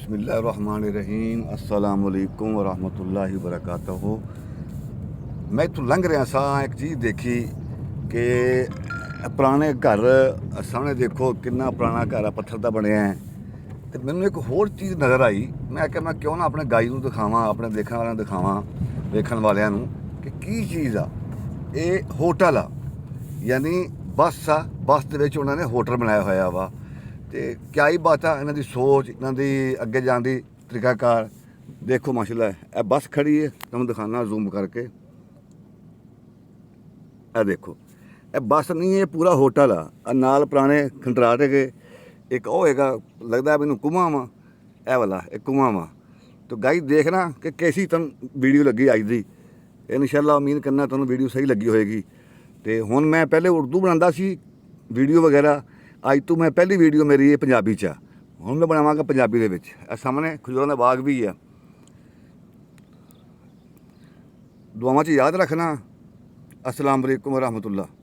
बिस्मिल्लाहिर्रहमानिर्रहीम अस्सलाम वालेकुम वरहमतुल्लाहि वबरकातुहू। मैं इत्थों लंघ रहा सा, एक चीज़ देखी कि पुराने घर सामने देखो कितना पुराना घर है, पत्थर का बनया है। तो मैनू एक होर चीज़ नज़र आई। मैं आख्या मैं क्यों ना अपने गाई को दिखावां, अपने देखने वाले दिखावां, वेखण वालियां कि की चीज़ आ। ये होटल आ, यानी बस आ। बस दे विच उन्होंने होटल बनाया होया वा। तो क्या ही बात है, इन्हों की सोच, इन्हों की अगे जाने की तरीकाकार देखो माशाल्लाह। यह बस खड़ी है, तुम दिखाना जूम करके। यह देखो, यह बस नहीं है, पूरा होटल आ। नाल पुराने खंडराट है, एक वो है, लगता है मैनू कुआं वा, यह वाला एक कुआं वा। तो गाई देखना कि कैसी तुम वीडियो लगी अज की। इंशाअल्लाह उम्मीद करना तुम वीडियो सही लगी होएगी। तो हुण मैं पहले उर्दू बनाता सी वीडियो वगैरह, अज तो मैं पहली वीडियो मेरी ये पंजाबी च आ। हुण मैं बनावांगा पंजाबी दे विच। सामने खजूरां दा बाग भी है। दुआवां च याद रखना। अस्सलाम वालेकुम वरहमतुल्लाह।